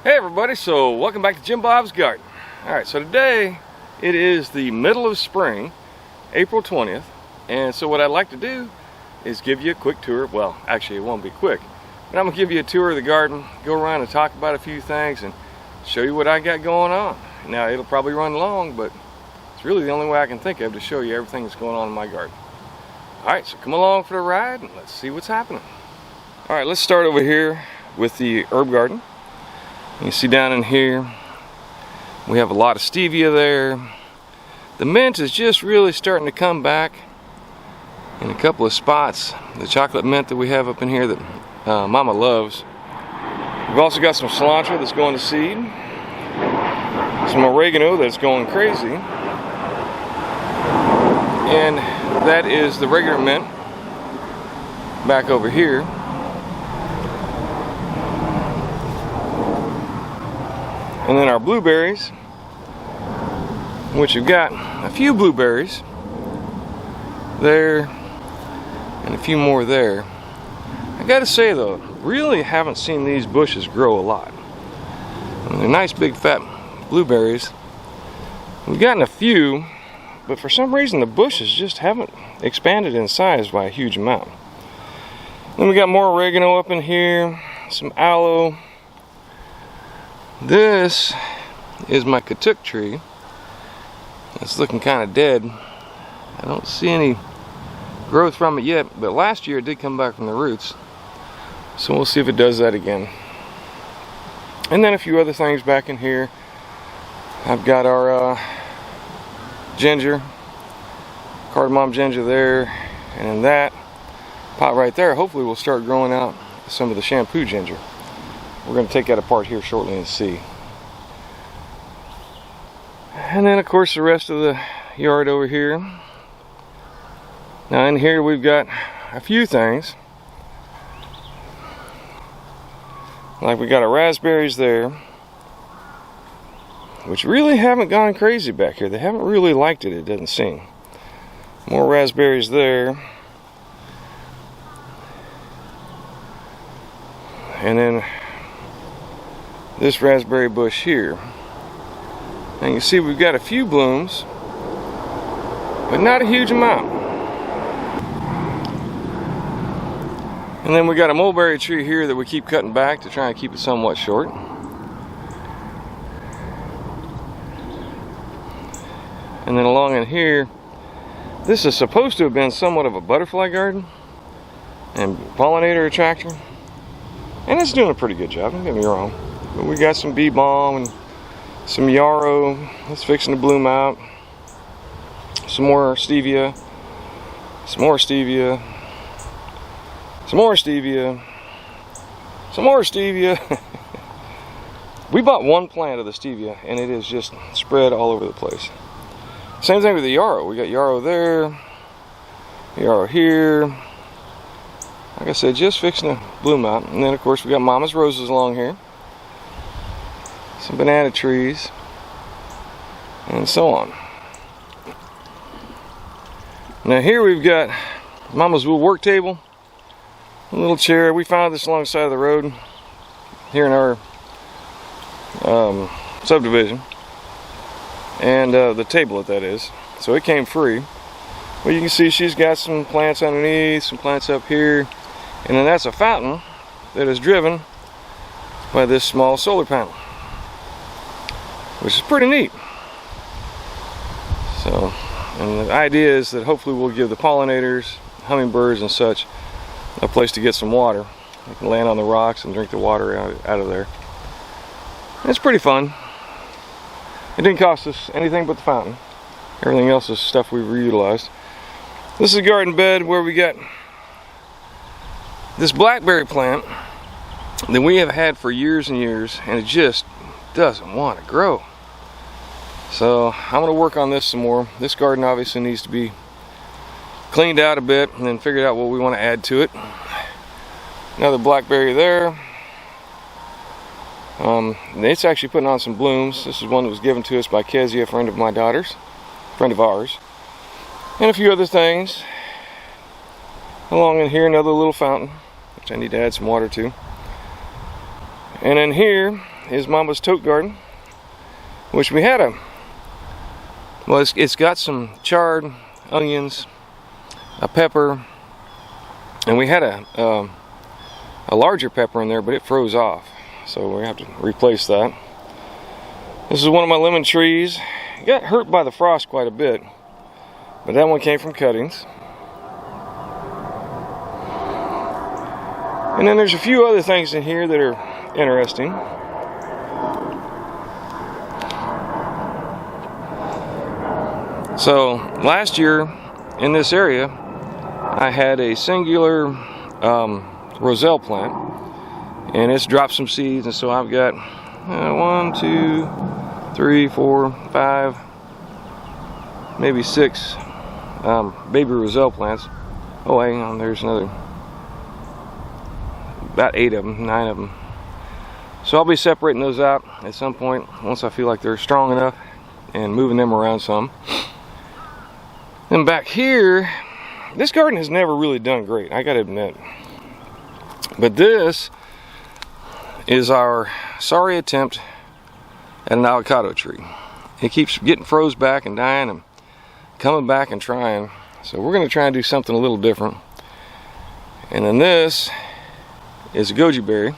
Hey everybody, so welcome back to Jim Bob's Garden. Alright, so today it is the middle of spring, April 20th, and so what I'd like to do is give you a quick tour. Well, actually it won't be quick, but I'm going to give you a tour of the garden, go around and talk about a few things and show you what I got going on. Now it'll probably run long, but it's really the only way I can think of to show you everything that's going on in my garden. Alright, so come along for the ride and let's see what's happening. Alright, let's start over here with the herb garden. You see down in here we have a lot of stevia there. The mint is just really starting to come back in a couple of spots. The chocolate mint that we have up in here that Mama loves. We've also got some cilantro that's going to seed, some oregano that's going crazy, and that is the regular mint back over here. And then our blueberries, which we've got a few blueberries there and a few more there. I gotta say though, really haven't seen these bushes grow a lot. They're nice big fat blueberries. We've gotten a few, but for some reason the bushes just haven't expanded in size by a huge amount. Then we got more oregano up in here, some aloe. This is my Tote tree. It's looking kind of dead. I don't see any growth from it yet, but last year it did come back from the roots. So we'll see if it does that again. And then a few other things back in here. I've got our ginger, cardamom ginger there, and in that pot right there, hopefully we'll start growing out some of the shampoo ginger. We're going to take that apart here shortly and see. And then of course the rest of the yard over here. Now in here we've got a few things. Like we got our raspberries there, which really haven't gone crazy back here. They haven't really liked it, it doesn't seem. More raspberries there. And then this raspberry bush here. And you see we've got a few blooms, but not a huge amount. And then we got a mulberry tree here that we keep cutting back to try and keep it somewhat short. And then along in here, this is supposed to have been somewhat of a butterfly garden and pollinator attractor. And it's doing a pretty good job, don't get me wrong. But we got some bee balm and some yarrow that's fixing to bloom out. Some more stevia. Some more stevia. Some more stevia. Some more stevia. We bought one plant of the stevia and it is just spread all over the place. Same thing with the yarrow. We got yarrow there. Yarrow here. Like I said, just fixing to bloom out. And then of course we got Mama's roses along here. Some banana trees. And so on. Now here we've got Mama's wool work table. A little chair. We found this along the side of the road here in our subdivision. And the table that is. So it came free. Well, you can see she's got some plants underneath, some plants up here. And then that's a fountain that is driven by this small solar panel, which is pretty neat. So, and the idea is that hopefully we'll give the pollinators, hummingbirds and such, a place to get some water. They can land on the rocks and drink the water out of there. And it's pretty fun. It didn't cost us anything but the fountain. Everything else is stuff we've reutilized. This is a garden bed where we got this blackberry plant that we have had for years and years, and it just doesn't want to grow. So I'm going to work on this some more. This garden obviously needs to be cleaned out a bit and then figured out what we want to add to it. Another blackberry there. It's actually putting on some blooms. This is one that was given to us by Kezia, a friend of my daughter's, friend of ours. And a few other things. Along in here, another little fountain, which I need to add some water to. And in here, is Mama's Tote garden, which we had well, it's got some chard, onions, a pepper, and we had a larger pepper in there, but it froze off, so we have to replace that. This is one of my lemon trees. It got hurt by the frost quite a bit, but that one came from cuttings. And then there's a few other things in here that are interesting. So last year in this area I had a singular Roselle plant, and it's dropped some seeds, and so I've got 1, 2, 3, 4, 5, maybe 6 baby Roselle plants. Oh, hang on, there's another, about 8 of them, 9 of them. So I'll be separating those out at some point once I feel like they're strong enough, and moving them around some. And back here, this garden has never really done great, I gotta admit. But this is our sorry attempt at an avocado tree. It keeps getting froze back and dying and coming back and trying. So we're gonna try and do something a little different. And then this is a goji berry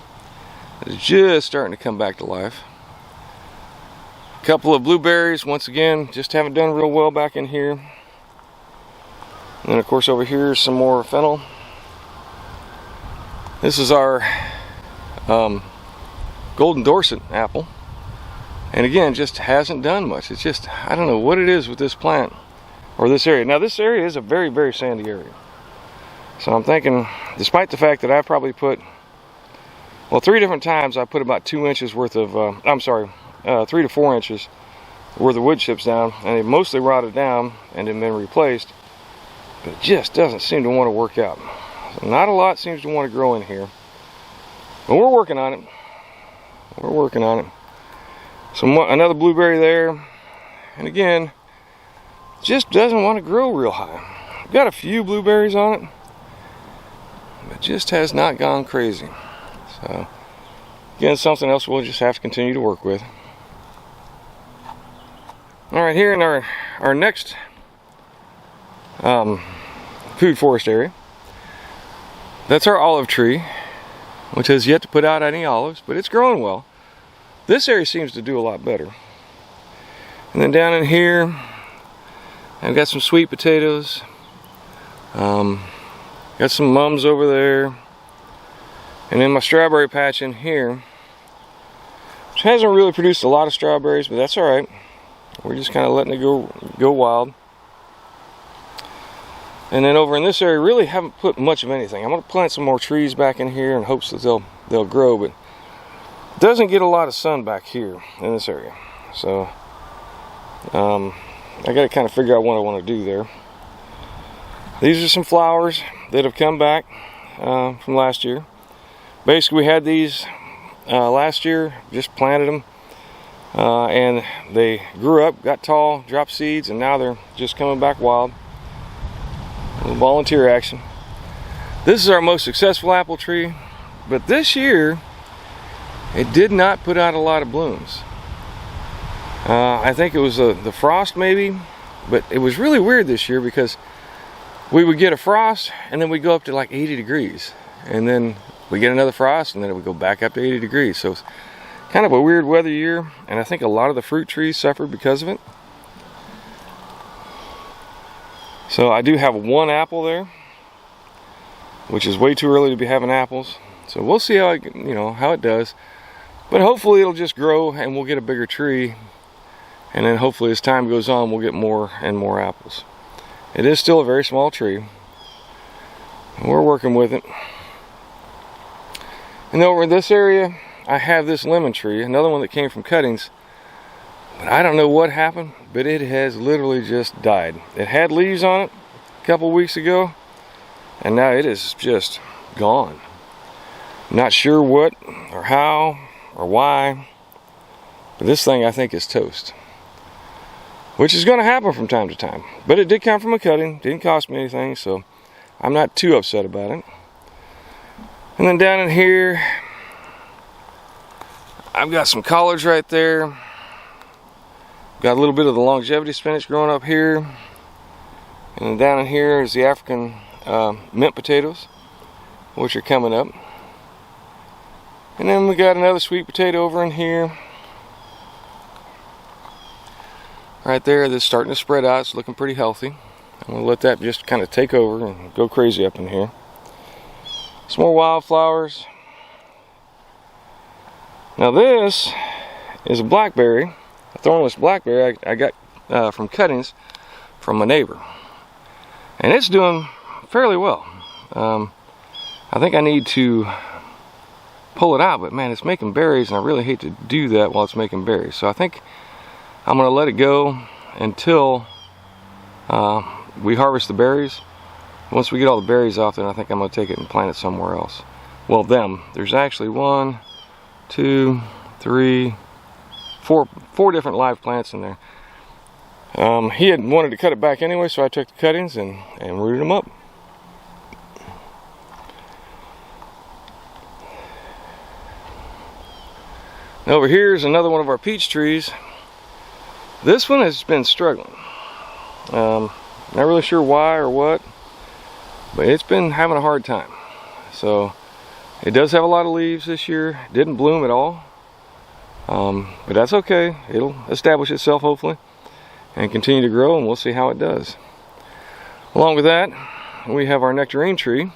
that is just starting to come back to life. A couple of blueberries, once again, just haven't done real well back in here. And then of course over here is some more fennel. This is our golden Dorset apple, and again, just hasn't done much. It's just, I don't know what it is with this plant or this area. Now this area is a very, very sandy area, so I'm thinking, despite the fact that I probably put, well, 3 different times I put about 2 inches worth of 3 to 4 inches worth of wood chips down, and they mostly rotted down and then been replaced, but it just doesn't seem to want to work out. So not a lot seems to want to grow in here, but we're working on it. We're working on it. So another blueberry there, and again, just doesn't want to grow real high. We've got a few blueberries on it, but just has not gone crazy. So again, something else we'll just have to continue to work with. All right, here in our next food forest area, that's our olive tree, which has yet to put out any olives, but it's growing well. This area seems to do a lot better. And then down in here, I've got some sweet potatoes. Got some mums over there. And then my strawberry patch in here, which hasn't really produced a lot of strawberries, but that's alright. We're just kind of letting it go wild. And then over in this area, really haven't put much of anything. I'm going to plant some more trees back in here in hopes that they'll grow, but it doesn't get a lot of sun back here in this area. So I got to kind of figure out what I want to do there. These are some flowers that have come back from last year. Basically, we had these last year, just planted them, and they grew up, got tall, dropped seeds, and now they're just coming back wild. A little volunteer action. This is our most successful apple tree, but this year it did not put out a lot of blooms. I think it was the frost maybe, but it was really weird this year because we would get a frost and then we'd go up to like 80 degrees, and then we get another frost and then it would go back up to 80 degrees. So it's kind of a weird weather year, and I think a lot of the fruit trees suffered because of it. So I do have one apple there, which is way too early to be having apples. So we'll see how it does. But hopefully it'll just grow and we'll get a bigger tree. And then hopefully as time goes on, we'll get more and more apples. It is still a very small tree. We're working with it. And over in this area, I have this lemon tree, another one that came from cuttings. But I don't know what happened, but it has literally just died. It had leaves on it a couple weeks ago, and now it is just gone. Not sure what or how or why, but this thing I think is toast. Which is going to happen from time to time. But it did come from a cutting, didn't cost me anything, so I'm not too upset about it. And then down in here, I've got some collards right there. Got a little bit of the longevity spinach growing up here. And then down in here is the African mint potatoes, which are coming up. And then we got another sweet potato over in here. Right there, that's starting to spread out. It's looking pretty healthy. I'm going to let that just kind of take over and go crazy up in here. Some more wildflowers. Now this is a blackberry, a thornless blackberry I got from cuttings from my neighbor. And it's doing fairly well. I think I need to pull it out, but man, it's making berries, and I really hate to do that while it's making berries. So I think I'm going to let it go until we harvest the berries. Once we get all the berries off, then I think I'm going to take it and plant it somewhere else. Well, there's actually 1, 2, 3, 4 different live plants in there. He had wanted to cut it back anyway, so I took the cuttings and rooted them up. Now over here is another one of our peach trees. This one has been struggling. Not really sure why or what, but it's been having a hard time. So it does have a lot of leaves this year. It didn't bloom at all, but that's okay. It'll establish itself hopefully and continue to grow, and we'll see how it does. Along with that, we have our Nectarine Tree,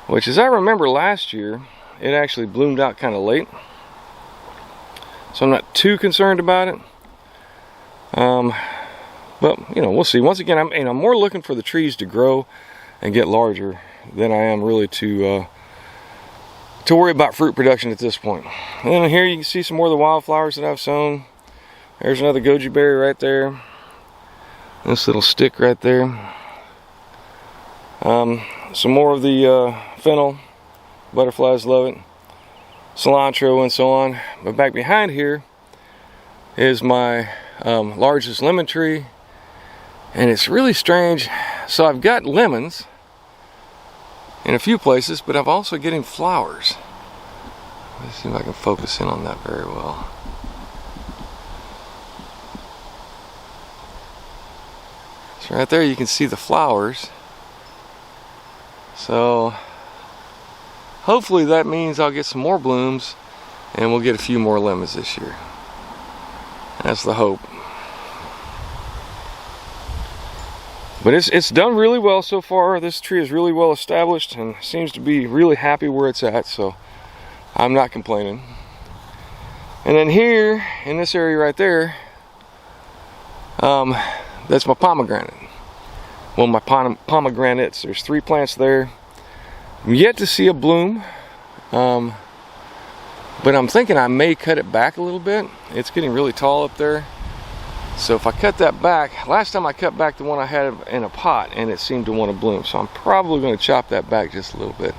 which, as I remember last year, it actually bloomed out kind of late, so I'm not too concerned about it. But you know, we'll see. Once again, I'm more looking for the trees to grow and get larger than I am really to worry about fruit production at this point. And then here you can see some more of the wildflowers that I've sown. There's another goji berry right there. This little stick right there. Some more of the fennel. Butterflies love it. Cilantro and so on. But back behind here is my largest lemon tree. And it's really strange. So I've got lemons in a few places, but I'm also getting flowers. Let's see if I can focus in on that very well. So right there you can see the flowers. So hopefully that means I'll get some more blooms and we'll get a few more lemons this year. That's the hope. But it's done really well so far. This tree is really well established and seems to be really happy where it's at, so I'm not complaining. And then here, in this area right there, that's my pomegranate. Well, my pomegranates. There's 3 plants there. I'm yet to see a bloom, but I'm thinking I may cut it back a little bit. It's getting really tall up there. So if I cut that back, last time I cut back the one I had in a pot and it seemed to want to bloom. So I'm probably going to chop that back just a little bit.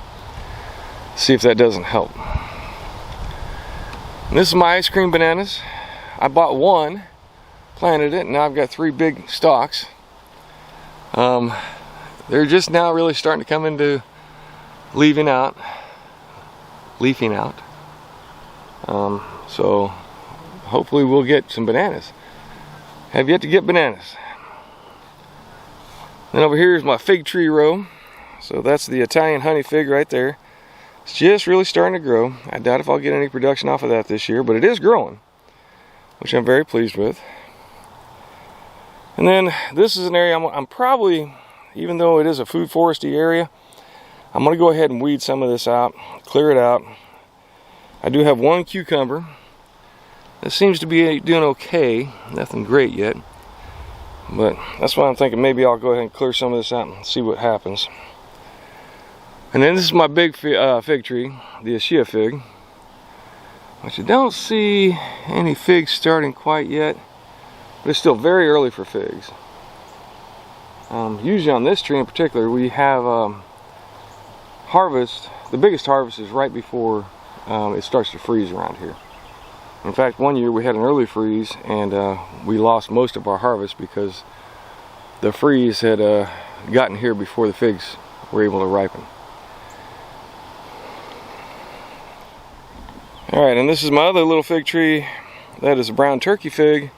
See if that doesn't help. And this is my ice cream bananas. I bought one, planted it, and now I've got 3 big stalks. They're just now really starting to come into leafing out. So hopefully we'll get some bananas. Have yet to get bananas. Then over here is my fig tree row. So that's the Italian honey fig right there. It's just really starting to grow. I doubt if I'll get any production off of that this year, but it is growing, which I'm very pleased with. And then this is an area I'm probably, even though it is a food foresty area, I'm going to go ahead and weed some of this out, clear it out. I do have 1 cucumber. It seems to be doing okay, nothing great yet, but that's why I'm thinking maybe I'll go ahead and clear some of this out and see what happens. And then this is my big fig tree, the Shia Fig, which I don't see any figs starting quite yet, but it's still very early for figs. Usually on this tree in particular, we have harvest. The biggest harvest is right before it starts to freeze around here. In fact, one year we had an early freeze and we lost most of our harvest because the freeze had gotten here before the figs were able to ripen. Alright, and this is my other little fig tree. That is a brown turkey fig.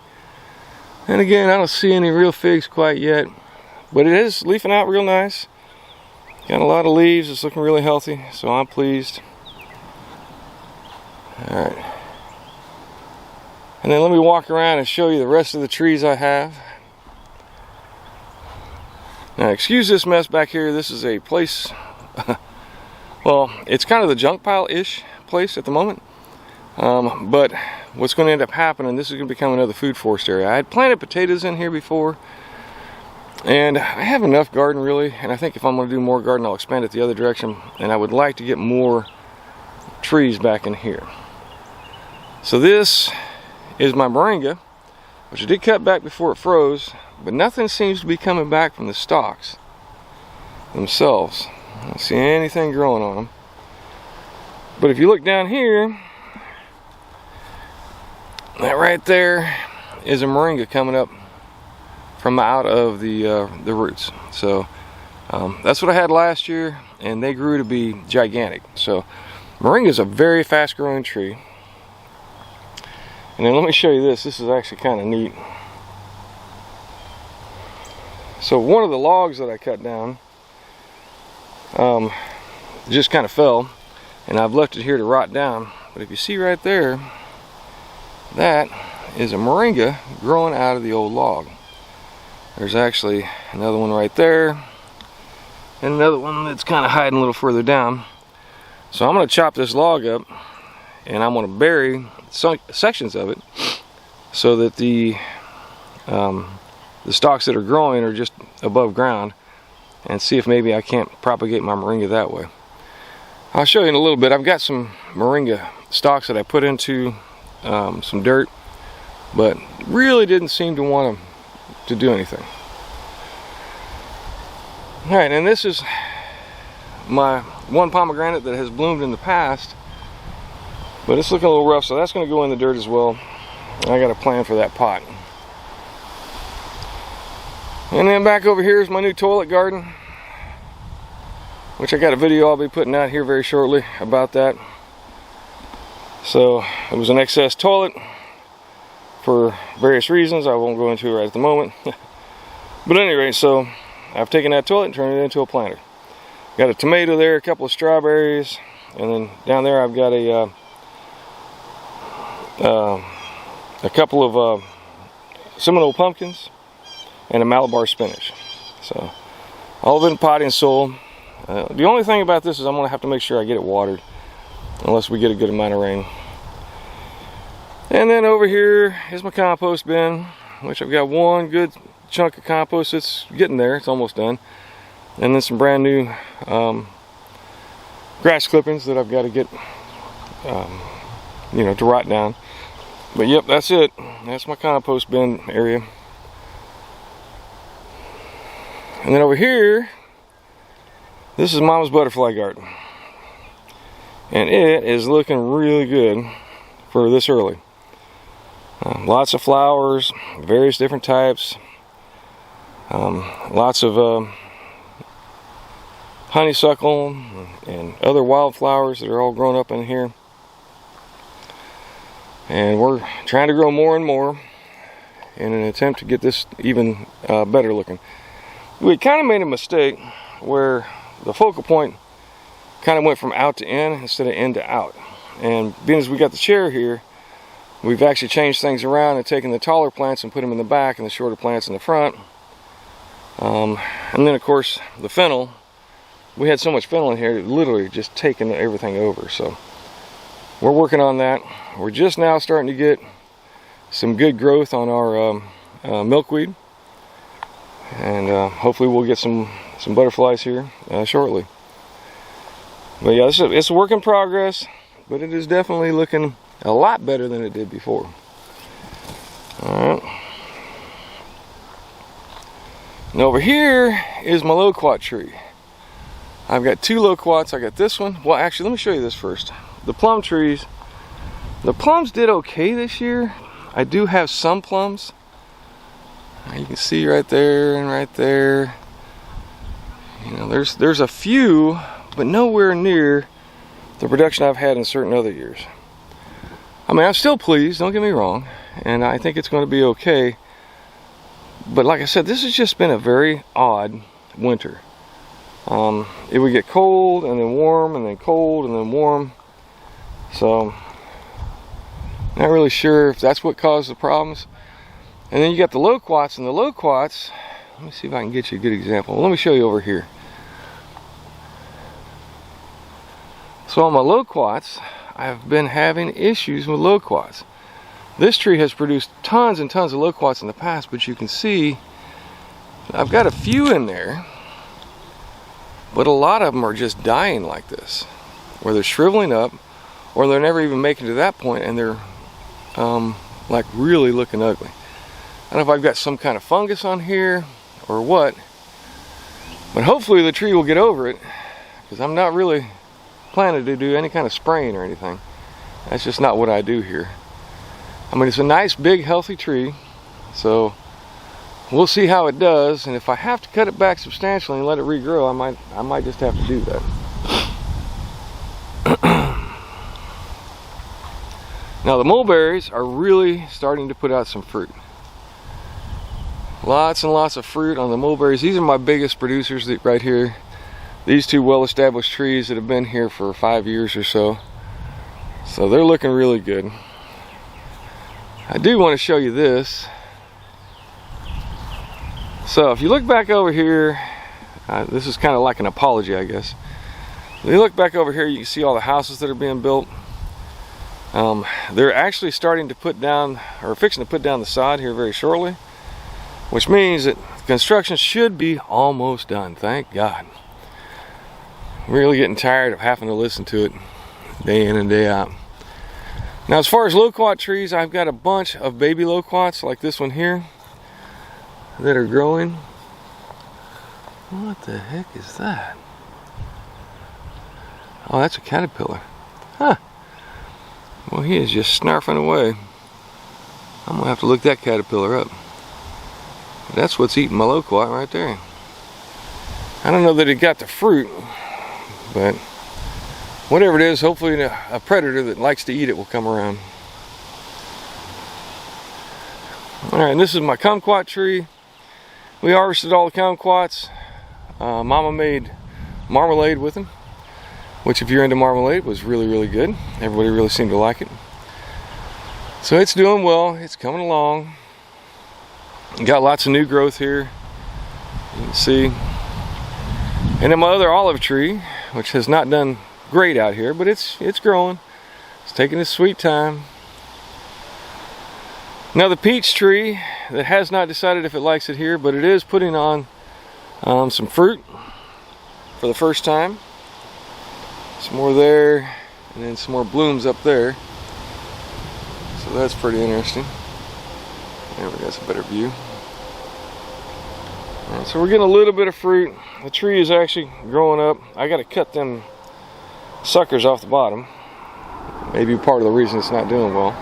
And again, I don't see any real figs quite yet, but it is leafing out real nice. Got a lot of leaves, it's looking really healthy, so I'm pleased. Alright. And then let me walk around and show you the rest of the trees I have. Now, excuse this mess back here. This is a place, well, it's kind of the junk pile-ish place at the moment. But what's going to end up happening, this is going to become another food forest area. I had planted potatoes in here before, and I have enough garden really, and I think if I'm going to do more garden, I'll expand it the other direction, and I would like to get more trees back in here. So this is my moringa, which I did cut back before it froze, but nothing seems to be coming back from the stalks themselves. I don't see anything growing on them. But if you look down here, that right there is a moringa coming up from out of the roots. So that's what I had last year, and they grew to be gigantic. So moringa is a very fast growing tree. And then let me show you this. This is actually kind of neat. So one of the logs that I cut down just kind of fell, and I've left it here to rot down. But if you see right there, that is a moringa growing out of the old log. There's actually another one right there, and another one that's kind of hiding a little further down. So I'm going to chop this log up, and I'm going to bury sections of it so that the stalks that are growing are just above ground, and see if maybe I can't propagate my moringa that way. I'll show you in a little bit. I've got some moringa stalks that I put into some dirt, but really didn't seem to want to do anything. Alright, and this is my one pomegranate that has bloomed in the past, but it's looking a little rough, so that's going to go in the dirt as well. I got a plan for that pot. And then back over here is my new toilet garden, which I got a video I'll be putting out here very shortly about that. So it was an excess toilet for various reasons I won't go into right at the moment. But anyway, so I've taken that toilet and turned it into a planter. Got a tomato there, a couple of strawberries, and then down there I've got a couple of Seminole pumpkins and a Malabar spinach. So all of it in potting soil. The only thing about this is I'm going to have to make sure I get it watered, unless we get a good amount of rain. And then over here is my compost bin, which I've got one good chunk of compost that's getting there. It's almost done. And then some brand new grass clippings that I've got to get to rot down. But yep, that's it. That's my compost bin area. And then over here, this is Mama's butterfly garden. And it is looking really good for this early. Lots of flowers, various different types. Lots of honeysuckle and other wildflowers that are all grown up in here. And we're trying to grow more and more in an attempt to get this even better looking. We kind of made a mistake where the focal point kind of went from out to in instead of in to out. And being as we got the chair here, we've actually changed things around and taken the taller plants and put them in the back and the shorter plants in the front. And then of course the fennel, we had so much fennel in here, it literally just taken everything over. So we're working on that. We're just now starting to get some good growth on our milkweed, and hopefully we'll get some butterflies here shortly. But yeah, it's a work in progress, but it is definitely looking a lot better than it did before. Alright. And over here is my Loquat tree. I've got two Loquats. I got this one. Well, actually, let me show you this first. The plum trees. The plums did okay this year. I do have some plums. You can see right there and right there. You know, there's a few, but nowhere near the production I've had in certain other years. I mean, I'm still pleased, don't get me wrong, and I think it's going to be okay. But like I said, this has just been a very odd winter. It would get cold and then warm and then cold and then warm. So, not really sure if that's what caused the problems. And then you got the loquats, and the loquats, let me see if I can get you a good example. Let me show you over here. So on my loquats, I've been having issues with loquats. This tree has produced tons and tons of loquats in the past, but you can see I've got a few in there, but a lot of them are just dying like this, where they're shriveling up, or they're never even making to that point, and they're like really looking ugly. I don't know if I've got some kind of fungus on here or what, but hopefully the tree will get over it, because I'm not really planning to do any kind of spraying or anything. That's just not what I do here. I mean, it's a nice big healthy tree, so we'll see how it does, and if I have to cut it back substantially and let it regrow, I might just have to do that. Now the mulberries are really starting to put out some fruit. Lots and lots of fruit on the mulberries. These are my biggest producers right here. These two well-established trees that have been here for 5 years or so. So they're looking really good. I do want to show you this. So if you look back over here, this is kind of like an apology, I guess. If you look back over here, you can see all the houses that are being built. They're actually starting to put down, or fixing to put down the sod here very shortly, which means that construction should be almost done, thank God. I'm really getting tired of having to listen to it day in and day out. Now as far as loquat trees, I've got a bunch of baby loquats like this one here that are growing. What the heck is that? Oh, that's a caterpillar. Huh. Well, he is just snarfing away. I'm gonna have to look that caterpillar up. That's what's eating my loquat right there. I don't know that it got the fruit, but whatever it is, hopefully a predator that likes to eat it will come around. Alright, and this is my kumquat tree. We harvested all the kumquats. Mama made marmalade with them, which if you're into marmalade was really, really good. Everybody really seemed to like it. So it's doing well, it's coming along. Got lots of new growth here, you can see. And then my other olive tree, which has not done great out here, but it's growing. It's taking its sweet time. Now the peach tree that has not decided if it likes it here, but it is putting on some fruit for the first time. Some more there, and then some more blooms up there. So that's pretty interesting. There we go, that's a better view. Right, so we're getting a little bit of fruit. The tree is actually growing up. I got to cut them suckers off the bottom. Maybe part of the reason it's not doing well.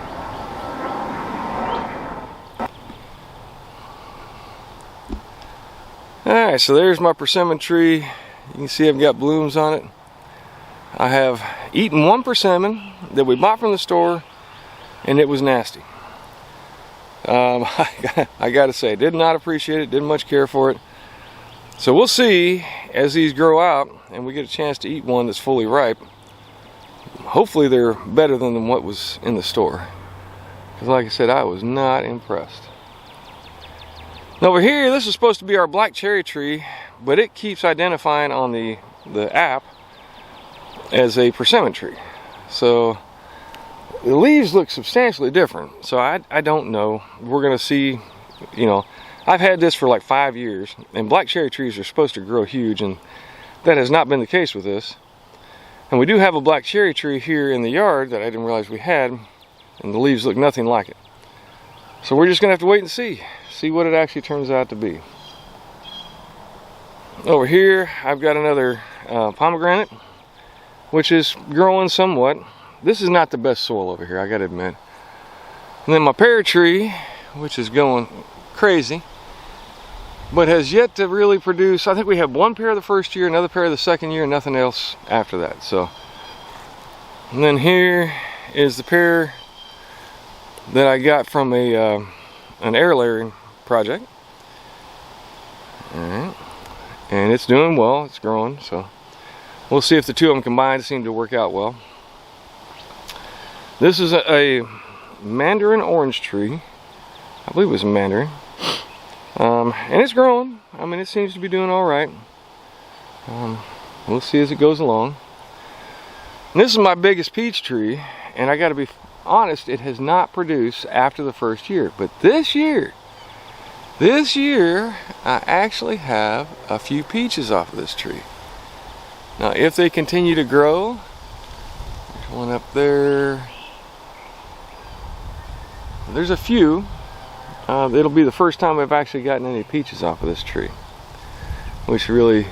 Alright, so there's my persimmon tree. You can see I've got blooms on it. I have eaten one persimmon that we bought from the store, and it was nasty. I gotta say, did not appreciate it, didn't much care for it. So we'll see as these grow out and we get a chance to eat one that's fully ripe. Hopefully they're better than what was in the store, because like I said, I was not impressed. Now over here, this is supposed to be our black cherry tree, but it keeps identifying on the app as a persimmon tree. So the leaves look substantially different, so I don't know. We're gonna see. You know, I've had this for like 5 years, and black cherry trees are supposed to grow huge, and that has not been the case with this. And we do have a black cherry tree here in the yard that I didn't realize we had, and the leaves look nothing like it. So we're just gonna have to wait and see what it actually turns out to be. Over here, I've got another pomegranate, which is growing somewhat. This is not the best soil over here, I gotta admit. And then my pear tree, which is going crazy, but has yet to really produce. I think we have one pear the first year, another pear the second year, and nothing else after that. So, and then here is the pear that I got from an air layering project. Alright, and it's doing well, it's growing, so we'll see if the two of them combined seem to work out well. This is a mandarin orange tree. I believe it was a mandarin. And it's growing. I mean, it seems to be doing alright. We'll see as it goes along. And this is my biggest peach tree, and I gotta be honest, it has not produced after the first year. But this year, I actually have a few peaches off of this tree. Now, if they continue to grow, there's one up there. There's a few. It'll be the first time I've actually gotten any peaches off of this tree, which really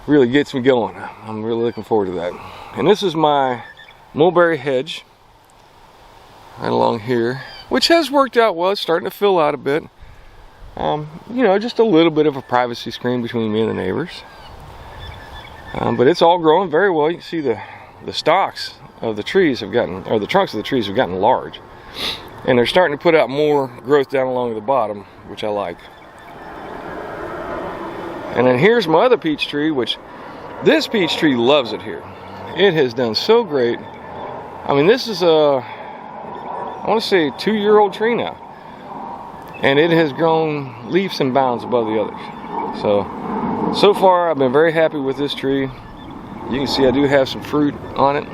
gets me going. I'm really looking forward to that. And this is my Mulberry Hedge right along here, which has worked out well. It's starting to fill out a bit. You know, just a little bit of a privacy screen between me and the neighbors. But it's all growing very well. You can see the stalks of the trees have gotten, or the trunks of the trees have gotten large. And they're starting to put out more growth down along the bottom, which I like. And then here's my other peach tree, which this peach tree loves it here. It has done so great. I mean, this is I want to say a 2-year-old tree now. And it has grown leaps and bounds above the others. So far I've been very happy with this tree. You can see I do have some fruit on it.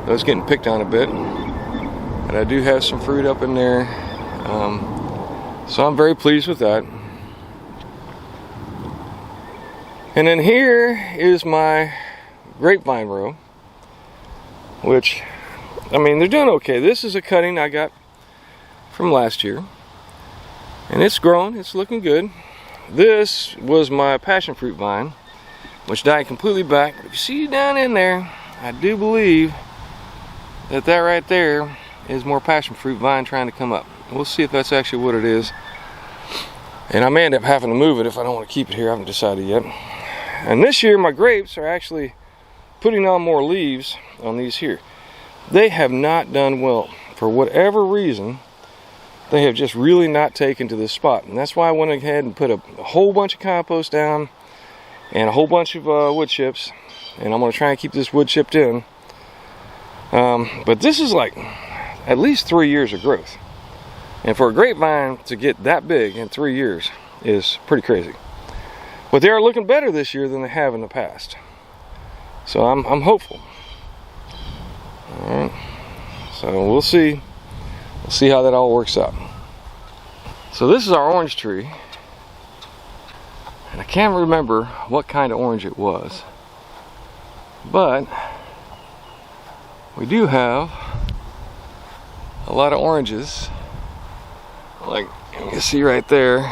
Though it's getting picked on a bit. But I do have some fruit up in there. So I'm very pleased with that. And then here is my grapevine row, which, I mean, they're doing okay. This is a cutting I got from last year, and it's grown, it's looking good. This was my passion fruit vine, which died completely back. If you see down in there, I do believe that right there is more passion fruit vine trying to come up. We'll see if that's actually what it is. And I may end up having to move it if I don't want to keep it here. I haven't decided yet. And this year my grapes are actually putting on more leaves on these here. They have not done well. For whatever reason, they have just really not taken to this spot. And that's why I went ahead and put a whole bunch of compost down and a whole bunch of wood chips. And I'm going to try and keep this wood chipped in. But this is like at least 3 years of growth. And for a grapevine to get that big in 3 years is pretty crazy. But they are looking better this year than they have in the past. So I'm hopeful. Alright. So we'll see. We'll see how that all works out. So this is our orange tree. And I can't remember what kind of orange it was. But we do have a lot of oranges. Like you can see right there.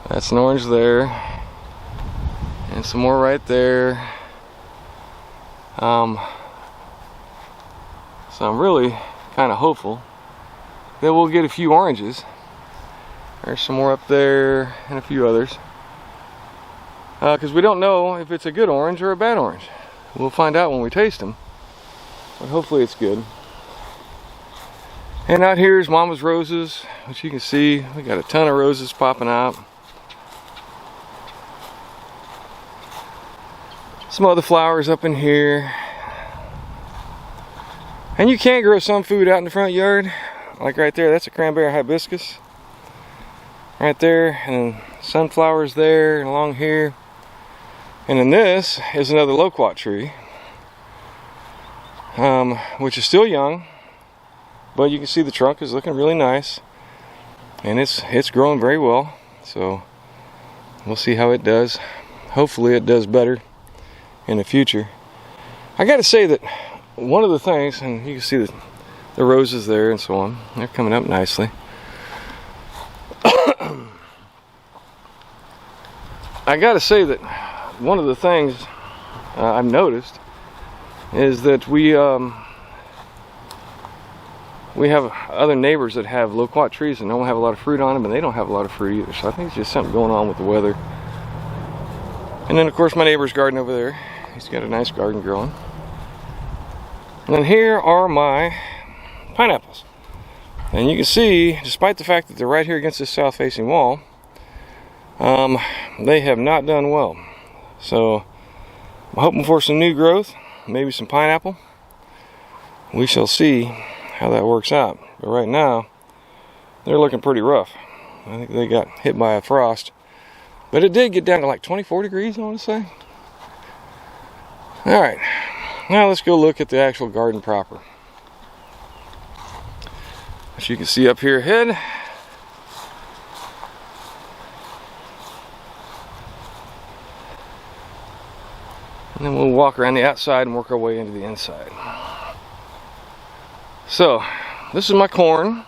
That's an orange there. And some more right there. So I'm really kind of hopeful that we'll get a few oranges. There's some more up there and a few others. Because we don't know if it's a good orange or a bad orange. We'll find out when we taste them. But hopefully it's good. And out here is Mama's roses, which you can see we got a ton of roses popping out. Some other flowers up in here. And you can grow some food out in the front yard. Like right there, that's a cranberry hibiscus. Right there, and then sunflowers there and along here. And then this is another Loquat tree. Which is still young. But you can see the trunk is looking really nice. And it's growing very well. So we'll see how it does. Hopefully it does better in the future. I gotta say that one of the things, and you can see the roses there and so on, they're coming up nicely. I gotta say that one of the things I've noticed is that we have other neighbors that have loquat trees and don't have a lot of fruit on them, and they don't have a lot of fruit either. So I think it's just something going on with the weather. And then of course my neighbor's garden over there. He's got a nice garden growing. And then here are my pineapples. And you can see, despite the fact that they're right here against this south-facing wall, they have not done well. So I'm hoping for some new growth, maybe some pineapple. We shall see how that works out. But right now, they're looking pretty rough. I think they got hit by a frost. But it did get down to like 24 degrees, I want to say. Alright, now let's go look at the actual garden proper. As you can see up here ahead, and then we'll walk around the outside and work our way into the inside. So, this is my corn.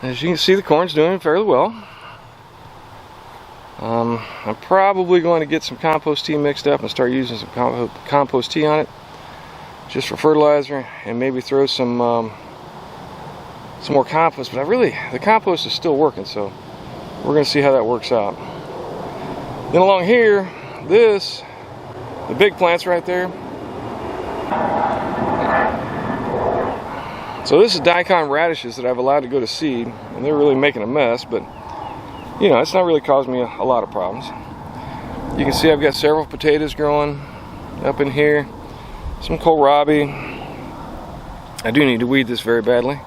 As you can see, the corn's doing fairly well. I'm probably going to get some compost tea mixed up and start using some compost tea on it, just for fertilizer, and maybe throw some more compost. But the compost is still working, so we're going to see how that works out. Then along here, the big plants right there. So this is Daikon Radishes that I've allowed to go to seed, and they're really making a mess, but you know, it's not really causing me a lot of problems. You can see I've got several potatoes growing up in here, some kohlrabi. I do need to weed this very badly.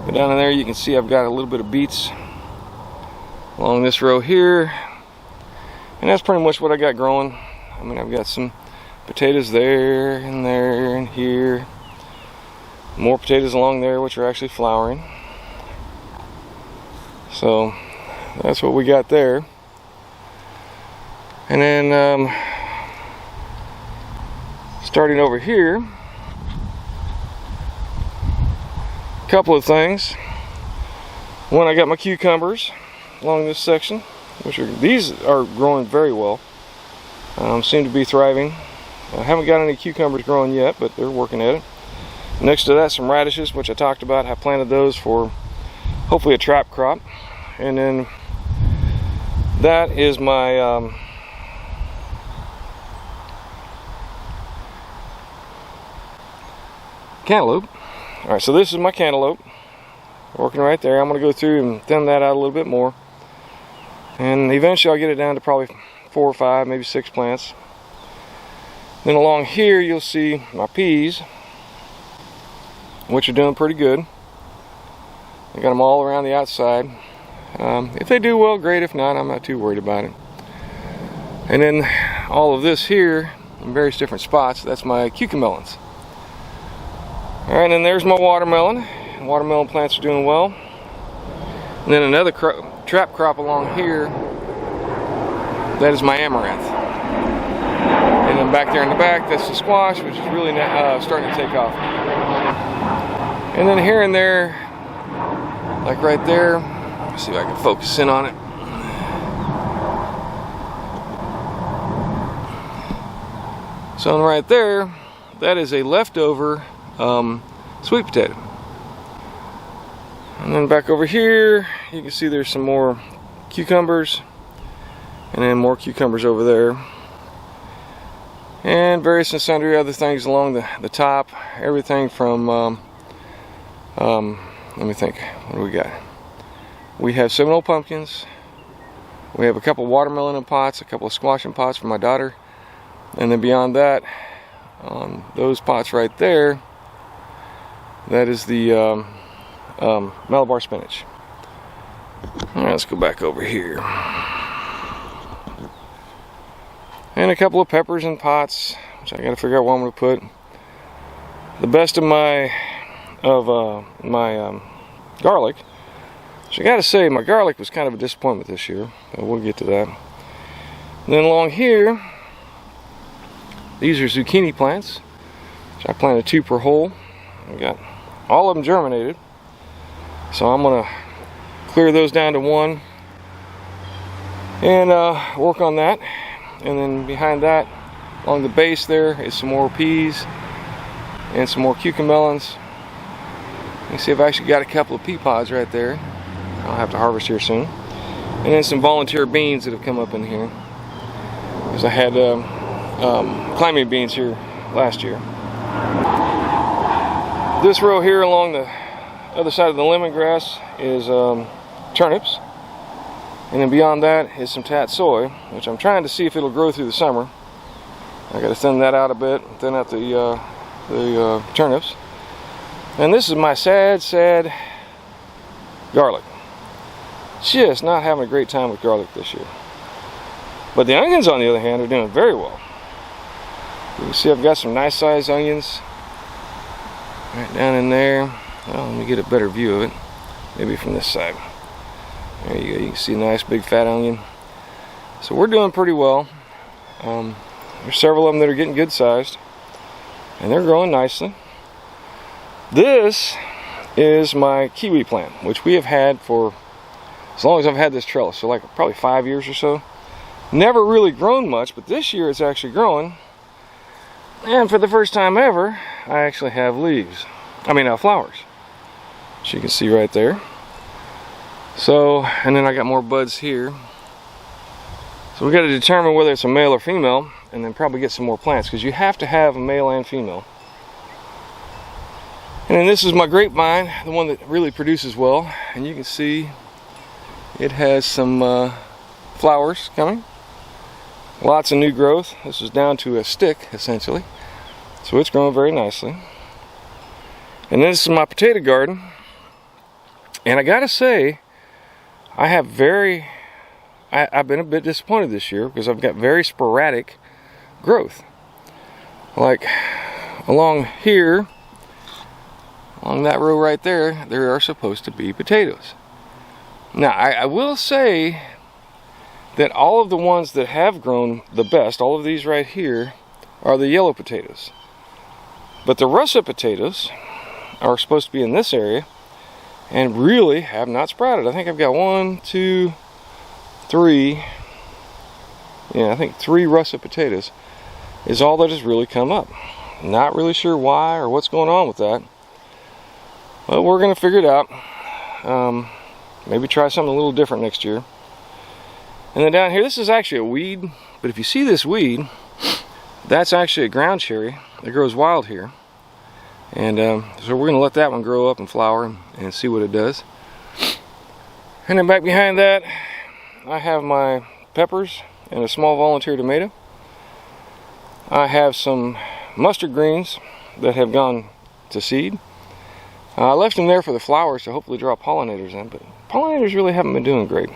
But down in there you can see I've got a little bit of beets along this row here, and that's pretty much what I got growing. I mean, I've got some potatoes there and here, more potatoes along there which are actually flowering. So that's what we got there. And then starting over here, a couple of things. One, I got my cucumbers along this section, these are growing very well. Seem to be thriving. I haven't got any cucumbers growing yet, but they're working at it. Next to that, some radishes, which I talked about. I planted those for hopefully a trap crop. And then that is my cantaloupe. Alright, so this is my cantaloupe. Working right there. I'm going to go through and thin that out a little bit more. And eventually I'll get it down to probably 4 or 5, maybe 6 plants. Then along here you'll see my peas, which are doing pretty good. I got them all around the outside. If they do well, great. If not, I'm not too worried about it. And then all of this here in various different spots, that's my cucamelons. Alright, and then there's my watermelon. Watermelon plants are doing well. And then another trap crop along here, that is my amaranth. And then back there in the back, that's the squash, which is really starting to take off. And then here and there, like right there, let's see if I can focus in on it. So right there, that is a leftover sweet potato. And then back over here, you can see there's some more cucumbers, and then more cucumbers over there, and various and sundry other things along the top. Everything from let me think, what do we got? We have Seminole pumpkins, we have a couple watermelon in pots, a couple of squash in pots for my daughter, and then beyond that, those pots right there, that is the Malabar spinach. Alright, let's go back over here. And a couple of peppers in pots, which I gotta figure out what I'm gonna put. The best of my garlic. So I gotta say, my garlic was kind of a disappointment this year, but we'll get to that. And then along here, these are zucchini plants, which I planted 2 per hole. I got all of them germinated, so I'm gonna clear those down to 1 and work on that. And then behind that, along the base there, is some more peas and some more cucamelons. You see I've actually got a couple of pea pods right there. I'll have to harvest here soon. And then some volunteer beans that have come up in here, because I had climbing beans here last year. This row here along the other side of the lemongrass is turnips. And then beyond that is some tatsoi, which I'm trying to see if it'll grow through the summer. I got to thin that out a bit, thin out the turnips. And this is my sad garlic. Just not having a great time with garlic this year. But the onions, on the other hand, are doing very well. You can see I've got some nice sized onions right down in there. Well, let me get a better view of it. Maybe from this side. There you go. You can see a nice big fat onion. So we're doing pretty well. There's several of them that are getting good sized. And they're growing nicely. This is my kiwi plant, which we have had for as long as I've had this trellis. So like probably 5 years or so. Never really grown much, but this year it's actually growing. And for the first time ever, I actually have leaves. Flowers. As you can see right there. So, and then I got more buds here. So we got to determine whether it's a male or female, and then probably get some more plants, because you have to have a male and female. And then this is my grapevine, the one that really produces well. And you can see it has some flowers coming. Lots of new growth. This is down to a stick, essentially. So it's growing very nicely. And this is my potato garden. And I gotta say, I've been a bit disappointed this year because I've got very sporadic growth. Like along here, along that row right there, there are supposed to be potatoes. Now, I will say that all of the ones that have grown the best, all of these right here, are the yellow potatoes. But the russet potatoes are supposed to be in this area and really have not sprouted. I think I've got 1, 2, 3. Yeah, I think 3 russet potatoes is all that has really come up. Not really sure why or what's going on with that. But we're going to figure it out. Maybe try something a little different next year. And then down here, this is actually a weed. But if you see this weed, that's actually a ground cherry that grows wild here. And so we're going to let that one grow up and flower and see what it does. And then back behind that, I have my peppers and a small volunteer tomato. I have some mustard greens that have gone to seed. I left them there for the flowers to hopefully draw pollinators in, but pollinators really haven't been doing great.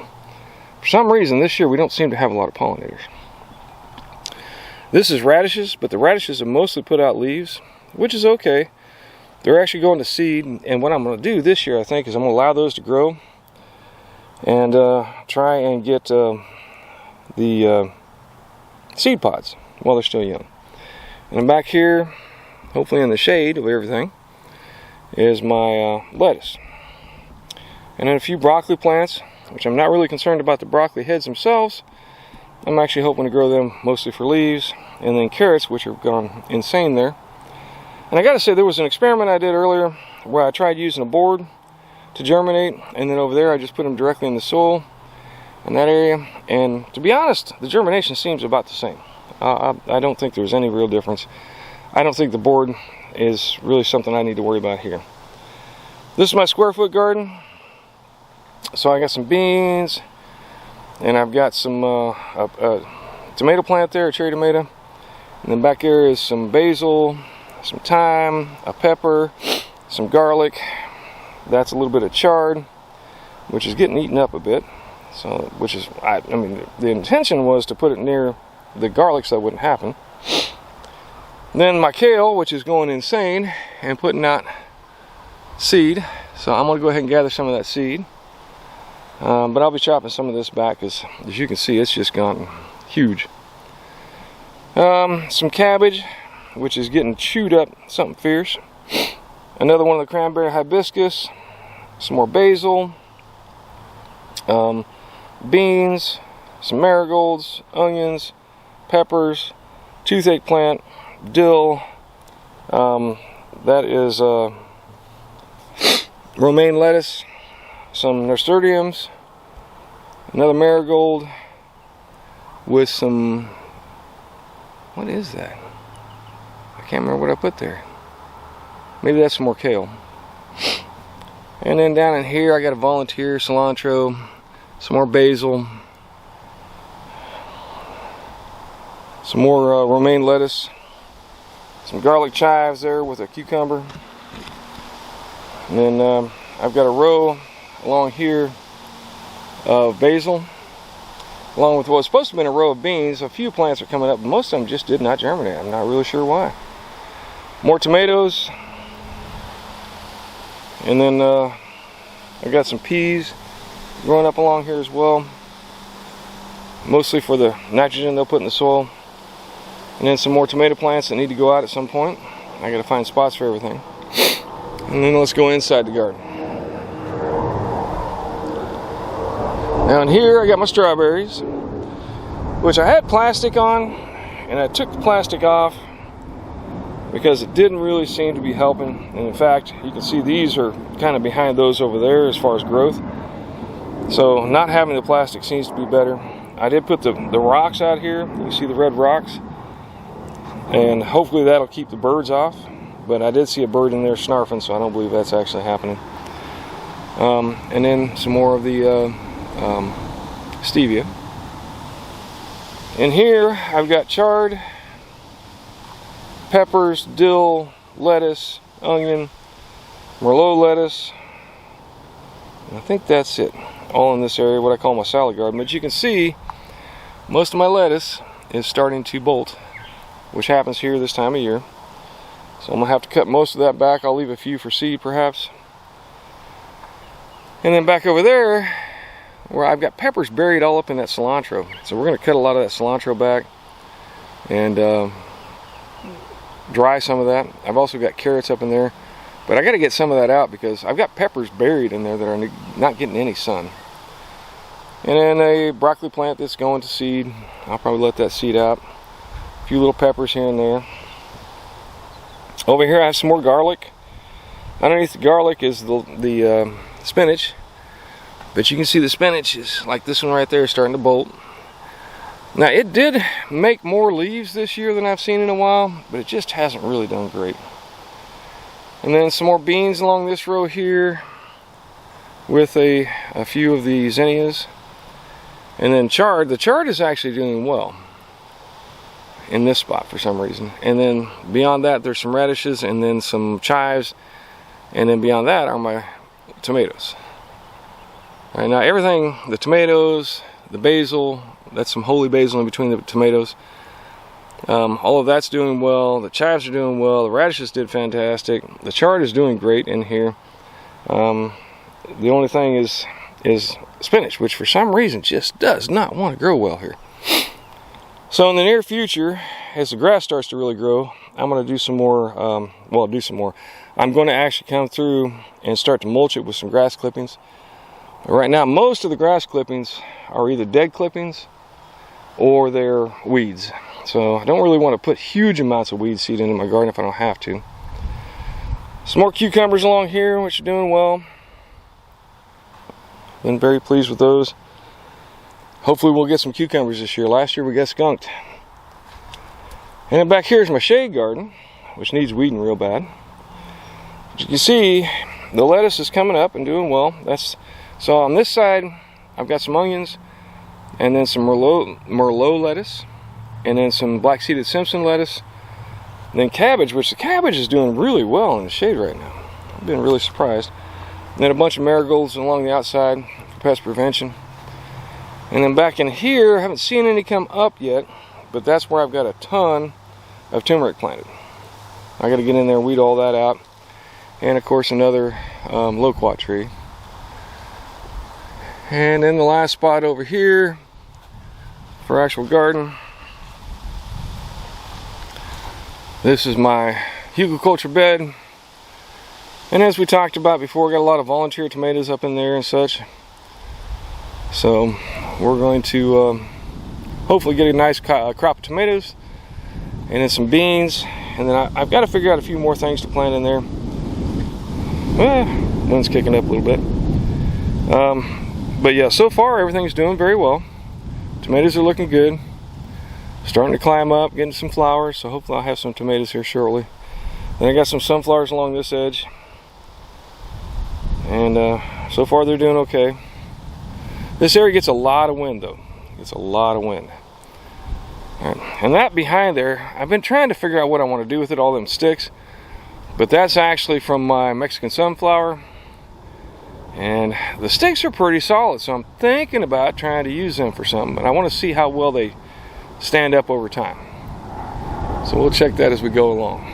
For some reason this year we don't seem to have a lot of pollinators. This is radishes, but the radishes have mostly put out leaves, which is okay. They're actually going to seed, and what I'm going to do this year, I think, is I'm going to allow those to grow and try and get the seed pods while they're still young. And back here, hopefully in the shade of everything, is my lettuce. And then a few broccoli plants, which I'm not really concerned about the broccoli heads themselves. I'm actually hoping to grow them mostly for leaves. And then carrots, which have gone insane there. And I gotta say, there was an experiment I did earlier where I tried using a board to germinate, and then over there I just put them directly in the soil in that area. And to be honest, the germination seems about the same. I don't think there's any real difference. I don't think the board is really something I need to worry about here. This is my square foot garden. So I got some beans, and I've got some tomato plant there, a cherry tomato. And then back there is some basil, some thyme, a pepper, some garlic. That's a little bit of chard, which is getting eaten up a bit. So, the intention was to put it near the garlic so that wouldn't happen. Then my kale, which is going insane and putting out seed. So I'm going to go ahead and gather some of that seed. But I'll be chopping some of this back because, as you can see, it's just gone huge. Some cabbage, which is getting chewed up something fierce. Another one of the cranberry hibiscus. Some more basil. Beans. Some marigolds. Onions. Peppers. Toothache plant. Dill. That is romaine lettuce. Some nasturtiums, another marigold with some, what is that? I can't remember what I put there. Maybe that's some more kale. And then down in here I got a volunteer cilantro, some more basil, some more romaine lettuce, some garlic chives there with a cucumber. And then I've got a row along here of basil, along with what's supposed to have been a row of beans. A few plants are coming up, but most of them just did not germinate. I'm not really sure why. More tomatoes. And then I've got some peas growing up along here as well. Mostly for the nitrogen they'll put in the soil. And then some more tomato plants that need to go out at some point. I gotta find spots for everything. And then let's go inside the garden. Down here I got my strawberries, which I had plastic on, and I took the plastic off because it didn't really seem to be helping. And in fact, you can see these are kind of behind those over there as far as growth. So not having the plastic seems to be better. I did put the rocks out here. You see the red rocks, and hopefully that'll keep the birds off. But I did see a bird in there snarfing, so I don't believe that's actually happening. And then some more of the stevia. In here I've got chard, peppers, dill, lettuce, onion, Merlot lettuce. And I think that's it. All in this area, what I call my salad garden. But you can see most of my lettuce is starting to bolt, which happens here this time of year. So I'm going to have to cut most of that back. I'll leave a few for seed perhaps. And then back over there, where I've got peppers buried all up in that cilantro. So we're going to cut a lot of that cilantro back and dry some of that. I've also got carrots up in there. But I got to get some of that out because I've got peppers buried in there that are not getting any sun. And then a broccoli plant that's going to seed. I'll probably let that seed out. A few little peppers here and there. Over here I have some more garlic. Underneath the garlic is the spinach. But you can see the spinach is like this one right there starting to bolt. Now it did make more leaves this year than I've seen in a while, but it just hasn't really done great. And then some more beans along this row here with a few of the zinnias. And then chard. The chard is actually doing well in this spot for some reason. And then beyond that there's some radishes and then some chives. And then beyond that are my tomatoes. All right, now everything, the tomatoes, the basil, that's some holy basil in between the tomatoes. All of that's doing well. The chives are doing well. The radishes did fantastic. The chard is doing great in here. The only thing is spinach, which for some reason just does not want to grow well here. So in the near future, as the grass starts to really grow, I'm going to do some more. I'm going to actually come through and start to mulch it with some grass clippings. Right now, most of the grass clippings are either dead clippings or they're weeds. So I don't really want to put huge amounts of weed seed into my garden if I don't have to. Some more cucumbers along here, which are doing well. Been very pleased with those. Hopefully we'll get some cucumbers this year. Last year we got skunked. And then back here is my shade garden, which needs weeding real bad. But you can see the lettuce is coming up and doing well. So on this side I've got some onions and then some Merlot lettuce. And then some black-seeded Simpson lettuce. And then cabbage, which the cabbage is doing really well in the shade right now. I've been really surprised. And then a bunch of marigolds along the outside for pest prevention. And then back in here, I haven't seen any come up yet, but that's where I've got a ton of turmeric planted. I got to get in there and weed all that out. And of course another Loquat tree. And then the last spot over here for actual garden. This is my hugelkultur bed, and as we talked about before, got a lot of volunteer tomatoes up in there and such. So we're going to hopefully get a nice crop of tomatoes, and then some beans, and then I've got to figure out a few more things to plant in there. Wind's kicking up a little bit, but yeah, so far everything's doing very well. Tomatoes are looking good. Starting to climb up, getting some flowers, so hopefully I'll have some tomatoes here shortly. Then I got some sunflowers along this edge. And so far they're doing okay. This area gets a lot of wind though. It's a lot of wind. All right. And that behind there, I've been trying to figure out what I want to do with it, all them sticks. But that's actually from my Mexican sunflower. And the sticks are pretty solid, so I'm thinking about trying to use them for something. But I want to see how well they stand up over time. So we'll check that as we go along.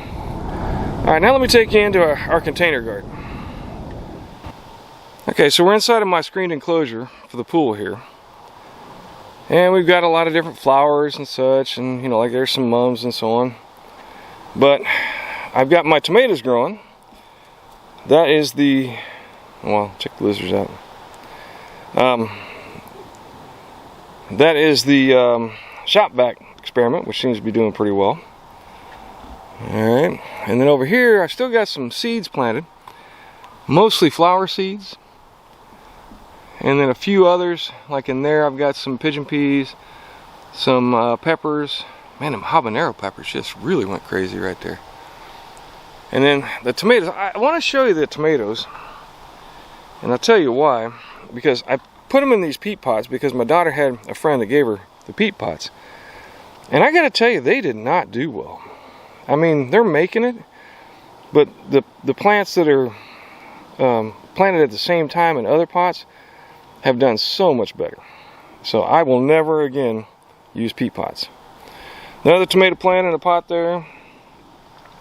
All right, now let me take you into our container garden. Okay, so we're inside of my screened enclosure for the pool here. And we've got a lot of different flowers and such, and you know, like there's some mums and so on. But I've got my tomatoes growing. That is the, well, check the lizards out. That is the shop vac experiment, which seems to be doing pretty well. Alright, and then over here I've still got some seeds planted, mostly flower seeds, and then a few others. Like in there I've got some pigeon peas, some peppers. Man, them habanero peppers just really went crazy right there. And then the tomatoes, I want to show you the tomatoes, and I'll tell you why. Because I put them in these peat pots because my daughter had a friend that gave her the peat pots, and I gotta tell you, they did not do well. I mean, they're making it, but the plants that are planted at the same time in other pots have done so much better. So I will never again use peat pots. Another tomato plant in a pot there.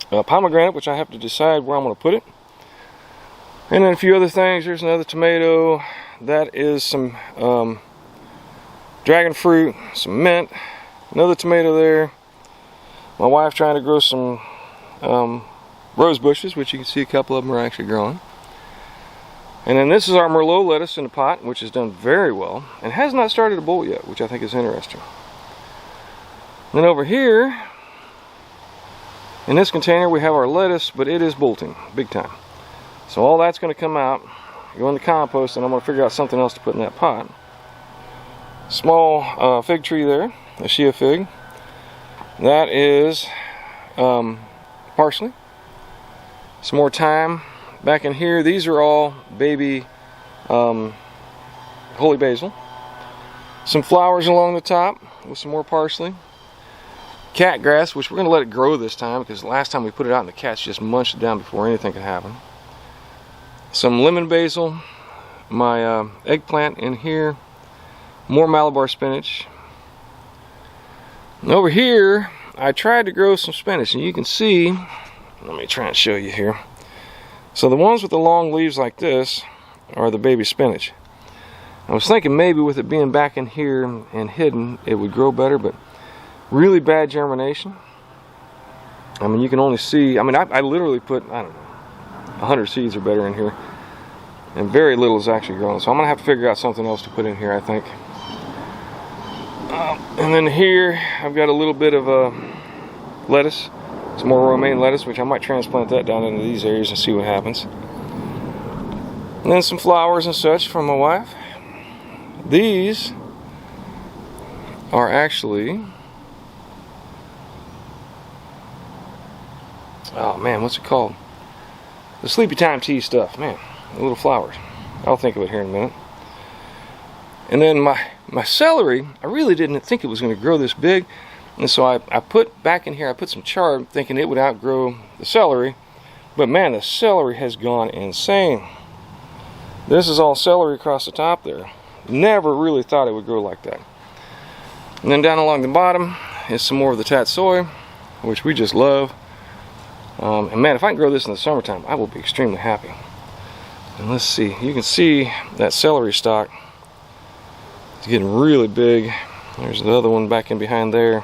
Pomegranate, which I have to decide where I'm going to put it. And then a few other things. There's another tomato. That is some dragon fruit, some mint. Another tomato there. My wife trying to grow some rose bushes, which you can see a couple of them are actually growing. And then this is our Merlot lettuce in a pot, which has done very well and has not started to bolt yet, which I think is interesting. Then over here, in this container, we have our lettuce, but it is bolting big time. So all that's going to come out, go in the compost, and I'm going to figure out something else to put in that pot. Small fig tree there, a Shia Fig. That is parsley. Some more thyme back in here. These are all baby holy basil. Some flowers along the top with some more parsley. Cat grass, which we're going to let it grow this time because last time we put it out and the cats just munched it down before anything could happen. Some lemon basil. My eggplant in here. More Malabar spinach. And over here, I tried to grow some spinach, and you can see, let me try and show you here. So the ones with the long leaves like this are the baby spinach. I was thinking maybe with it being back in here and hidden, it would grow better, but really bad germination. I mean, you can only see, I mean, I literally put, I don't know, 100 seeds or better in here, and very little is actually growing. So I'm going to have to figure out something else to put in here, I think. And then here I've got a little bit of lettuce, some more romaine lettuce, which I might transplant that down into these areas and see what happens. And then some flowers and such from my wife. These are actually, oh man, what's it called? The sleepy time tea stuff, man, the little flowers. I'll think of it here in a minute. And then my celery, I really didn't think it was going to grow this big. And so I put back in here, I put some chard thinking it would outgrow the celery. But man, the celery has gone insane. This is all celery across the top there. Never really thought it would grow like that. And then down along the bottom is some more of the tatsoi, which we just love. And man, if I can grow this in the summertime, I will be extremely happy. And let's see, you can see that celery stalk. It's getting really big. There's the other one back in behind there.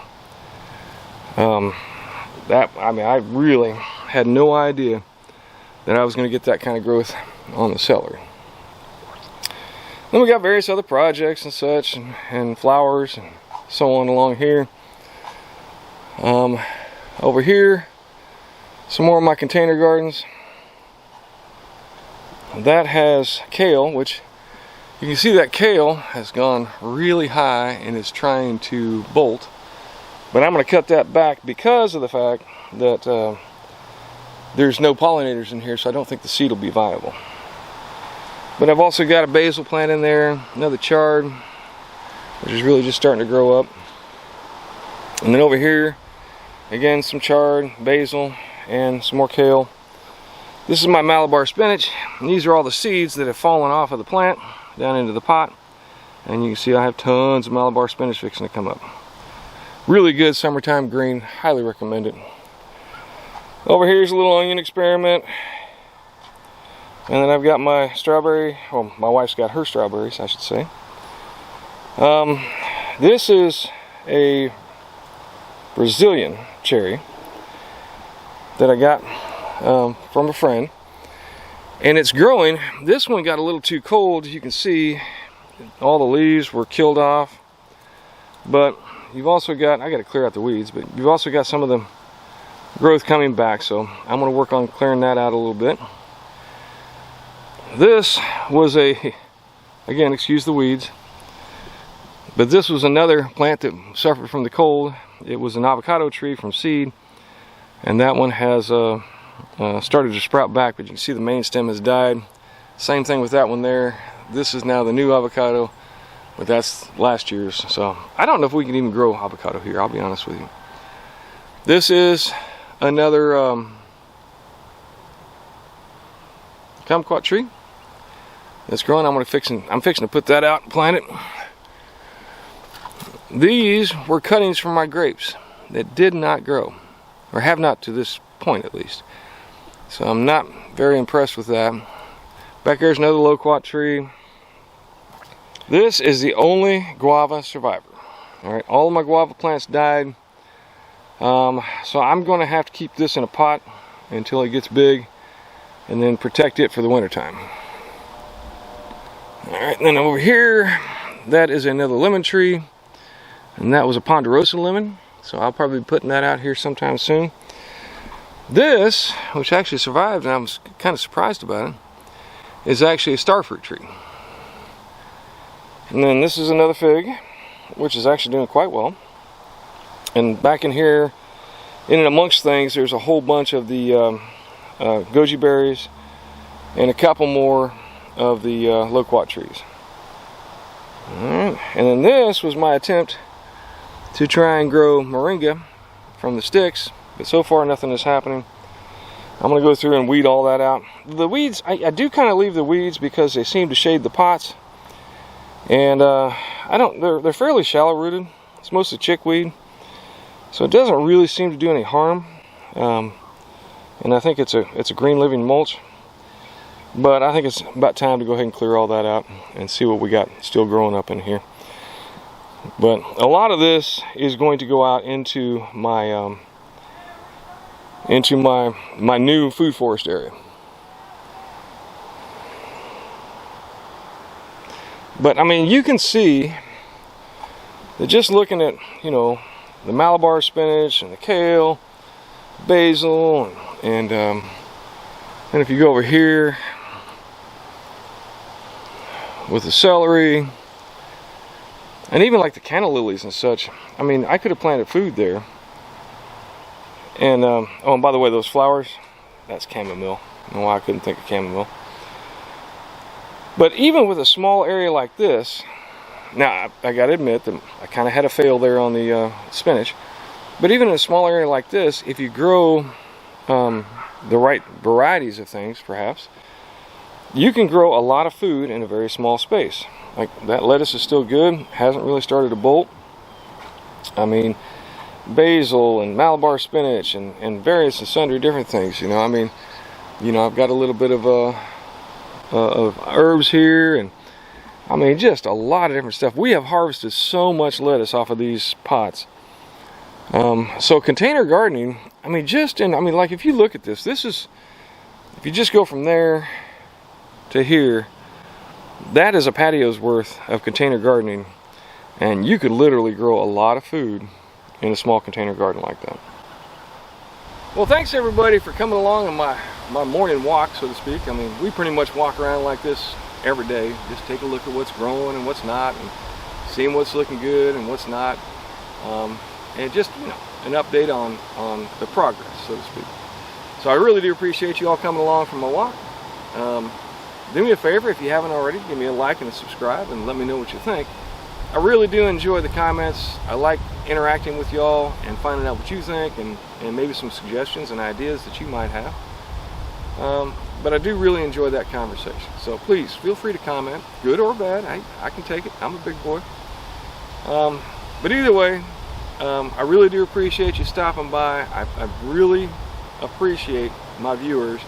I really had no idea that I was going to get that kind of growth on the celery. Then we got various other projects and such, and flowers and so on along here. Over here, some more of my container gardens. That has kale, which you can see that kale has gone really high and is trying to bolt. But I'm going to cut that back because of the fact that there's no pollinators in here, so I don't think the seed will be viable. But I've also got a basil plant in there, another chard, which is really just starting to grow up. And then over here, again, some chard, basil, and some more kale. This is my Malabar spinach, and these are all the seeds that have fallen off of the plant down into the pot. And you can see I have tons of Malabar spinach fixing to come up. Really good summertime green, highly recommend it. Over here's a little onion experiment. And then I've got my strawberry, well, my wife's got her strawberries, I should say. This is a Brazilian cherry that I got from a friend, and it's growing. This one got a little too cold. You can see all the leaves were killed off, but you've also got, I got to clear out the weeds, but you've also got some of the growth coming back, so I'm going to work on clearing that out a little bit. This was a, again, excuse the weeds, but this was another plant that suffered from the cold. It was an avocado tree from seed, and that one has started to sprout back, but you can see the main stem has died. Same thing with that one there. This is now the new avocado, but that's last year's, so I don't know if we can even grow avocado here, I'll be honest with you. This is another kumquat tree that's growing. I'm fixing to put that out and plant it. These were cuttings from my grapes that did not grow, or have not to this point at least. So I'm not very impressed with that. Back there's another loquat tree. This is the only guava survivor. All right, all of my guava plants died. So I'm going to have to keep this in a pot until it gets big, and then protect it for the winter time. All right, and then over here, that is another lemon tree, and that was a Ponderosa lemon. So I'll probably be putting that out here sometime soon. This, which actually survived, and I was kind of surprised about it, is actually a starfruit tree. And then this is another fig, which is actually doing quite well. And back in here, in and amongst things, there's a whole bunch of the Goji Berries and a couple more of the Loquat trees. Alright, and then this was my attempt to try and grow moringa from the sticks, but so far nothing is happening. I'm going to go through and weed all that out. The weeds, I do kind of leave the weeds because they seem to shade the pots, and they're fairly shallow rooted. It's mostly chickweed, so it doesn't really seem to do any harm. And I think it's a green living mulch, but I think it's about time to go ahead and clear all that out and see what we got still growing up in here. But a lot of this is going to go out into my my new food forest area. But I mean, you can see that just looking at, you know, the Malabar spinach and the kale, basil, and if you go over here with the celery, and even like the canna lilies and such, I mean, I could have planted food there. And oh, and by the way, those flowers, that's chamomile. I don't know why I couldn't think of chamomile. But even with a small area like this, now I gotta admit that I kind of had a fail there on the spinach. But even in a small area like this, if you grow the right varieties of things, perhaps, you can grow a lot of food in a very small space. Like that lettuce is still good, hasn't really started to bolt. I mean, basil and Malabar spinach and various and sundry different things, you know. I mean, you know, I've got a little bit of herbs here, and I mean, just a lot of different stuff. We have harvested so much lettuce off of these pots. So container gardening, I mean, like if you look at this, if you just go from there to here, that is a patio's worth of container gardening, and you could literally grow a lot of food in a small container garden like that. Well, thanks everybody for coming along on my morning walk, so to speak. I mean, we pretty much walk around like this every day, just take a look at what's growing and what's not, and seeing what's looking good and what's not, and just, you know, an update on the progress, so to speak. So I really do appreciate you all coming along for my walk. Do me a favor, if you haven't already, give me a like and a subscribe and let me know what you think. I really do enjoy the comments. I like interacting with y'all and finding out what you think and maybe some suggestions and ideas that you might have. But I do really enjoy that conversation. So please feel free to comment, good or bad. I can take it. I'm a big boy. But either way, I really do appreciate you stopping by. I really appreciate my viewers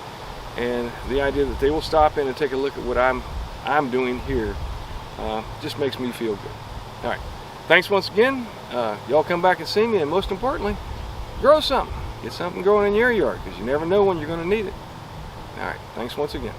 and the idea that they will stop in and take a look at what I'm doing here. Just makes me feel good. All right, thanks once again. Y'all come back and see me, and most importantly, grow something. Get something growing in your yard, because you never know when you're going to need it. All right, thanks once again.